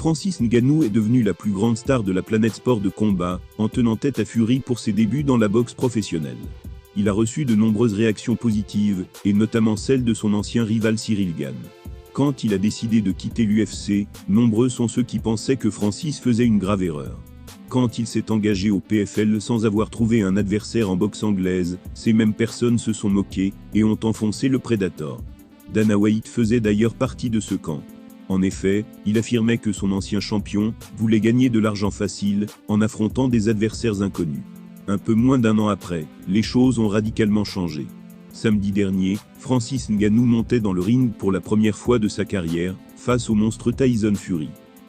Francis Ngannou est devenu la plus grande star de la planète sport de combat, en tenant tête à Fury pour ses débuts dans la boxe professionnelle. Il a reçu de nombreuses réactions positives, et notamment celle de son ancien rival Ciryl Gane. Quand il a décidé de quitter l'UFC, nombreux sont ceux qui pensaient que Francis faisait une grave erreur. Quand il s'est engagé au PFL sans avoir trouvé un adversaire en boxe anglaise, ces mêmes personnes se sont moquées, et ont enfoncé le Predator. Dana White faisait d'ailleurs partie de ce camp. En effet, il affirmait que son ancien champion voulait gagner de l'argent facile, en affrontant des adversaires inconnus. Un peu moins d'un an après, les choses ont radicalement changé. Samedi dernier, Francis Ngannou montait dans le ring pour la première fois de sa carrière, face au monstre Tyson Fury.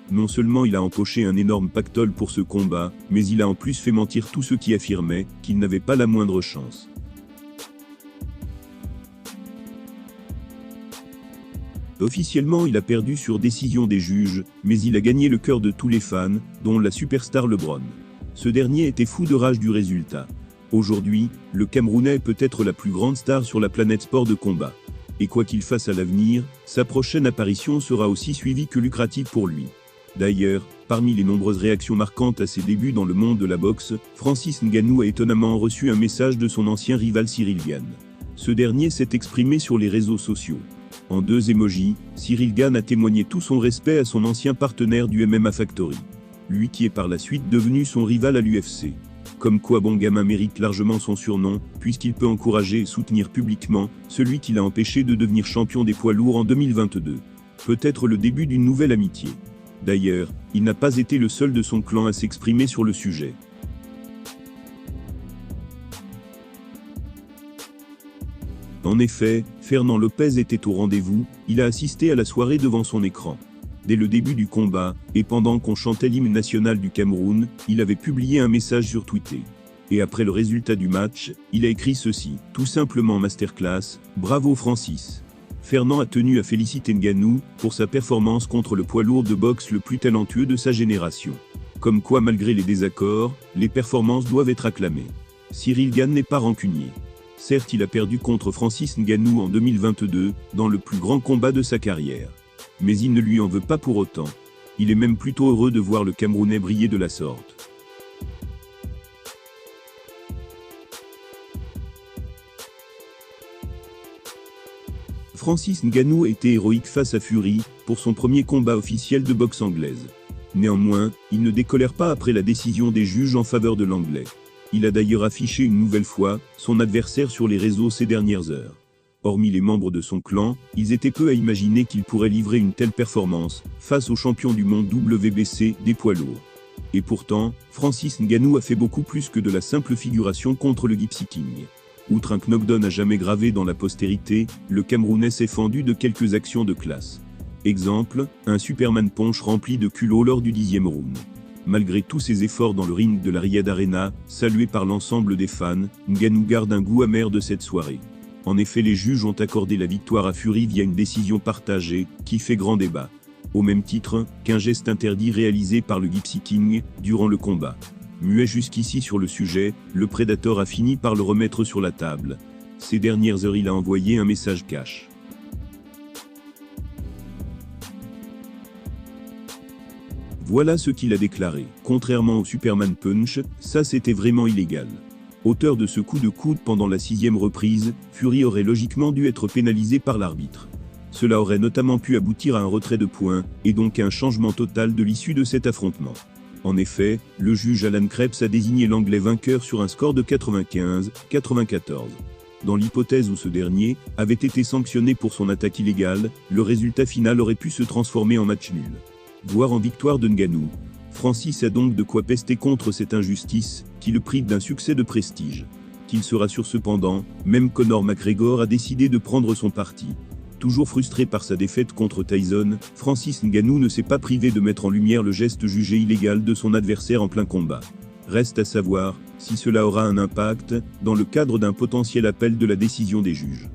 Non seulement il a empoché un énorme pactole pour ce combat, mais il a en plus fait mentir tous ceux qui affirmaient qu'il n'avait pas la moindre chance. Officiellement, il a perdu sur décision des juges, mais il a gagné le cœur de tous les fans, dont la superstar LeBron. Ce dernier était fou de rage du résultat. Aujourd'hui, le Camerounais est peut-être la plus grande star sur la planète sport de combat. Et quoi qu'il fasse à l'avenir, sa prochaine apparition sera aussi suivie que lucrative pour lui. D'ailleurs, parmi les nombreuses réactions marquantes à ses débuts dans le monde de la boxe, Francis Ngannou a étonnamment reçu un message de son ancien rival Ciryl Gane. Ce dernier s'est exprimé sur les réseaux sociaux. En 2 émojis, Ciryl Gane a témoigné tout son respect à son ancien partenaire du MMA Factory. Lui qui est par la suite devenu son rival à l'UFC. Comme quoi bon gamin mérite largement son surnom, puisqu'il peut encourager et soutenir publiquement celui qui l'a empêché de devenir champion des poids lourds en 2022. Peut-être le début d'une nouvelle amitié. D'ailleurs, il n'a pas été le seul de son clan à s'exprimer sur le sujet. En effet, Fernand Lopez était au rendez-vous, il a assisté à la soirée devant son écran. Dès le début du combat, et pendant qu'on chantait l'hymne national du Cameroun, il avait publié un message sur Twitter. Et après le résultat du match, il a écrit ceci, tout simplement masterclass, bravo Francis. Fernand a tenu à féliciter Ngannou pour sa performance contre le poids lourd de boxe le plus talentueux de sa génération. Comme quoi malgré les désaccords, les performances doivent être acclamées. Ciryl Gane n'est pas rancunier. Certes, il a perdu contre Francis Ngannou en 2022, dans le plus grand combat de sa carrière. Mais il ne lui en veut pas pour autant. Il est même plutôt heureux de voir le Camerounais briller de la sorte. Francis Ngannou a été héroïque face à Fury, pour son premier combat officiel de boxe anglaise. Néanmoins, il ne décolère pas après la décision des juges en faveur de l'Anglais. Il a d'ailleurs affiché une nouvelle fois son adversaire sur les réseaux ces dernières heures. Hormis les membres de son clan, ils étaient peu à imaginer qu'il pourrait livrer une telle performance face au champion du monde WBC des poids lourds. Et pourtant, Francis Ngannou a fait beaucoup plus que de la simple figuration contre le Gypsy King. Outre un knockdown à jamais gravé dans la postérité, le Camerounais s'est fendu de quelques actions de classe. Exemple, un Superman punch rempli de culot lors du 10e round. Malgré tous ses efforts dans le ring de la Riyad Arena, salué par l'ensemble des fans, Ngannou garde un goût amer de cette soirée. En effet, les juges ont accordé la victoire à Fury via une décision partagée, qui fait grand débat. Au même titre qu'un geste interdit réalisé par le Gypsy King durant le combat. Muet jusqu'ici sur le sujet, le Predator a fini par le remettre sur la table. Ces dernières heures, il a envoyé un message cash. Voilà ce qu'il a déclaré. Contrairement au Superman Punch, ça c'était vraiment illégal. Auteur de ce coup de coude pendant la 6e reprise, Fury aurait logiquement dû être pénalisé par l'arbitre. Cela aurait notamment pu aboutir à un retrait de points, et donc à un changement total de l'issue de cet affrontement. En effet, le juge Alan Krebs a désigné l'Anglais vainqueur sur un score de 95-94. Dans l'hypothèse où ce dernier avait été sanctionné pour son attaque illégale, le résultat final aurait pu se transformer en match nul. Voire en victoire de Ngannou. Francis a donc de quoi pester contre cette injustice, qui le prive d'un succès de prestige. Qu'il se rassure cependant, même Conor McGregor a décidé de prendre son parti. Toujours frustré par sa défaite contre Tyson, Francis Ngannou ne s'est pas privé de mettre en lumière le geste jugé illégal de son adversaire en plein combat. Reste à savoir si cela aura un impact dans le cadre d'un potentiel appel de la décision des juges.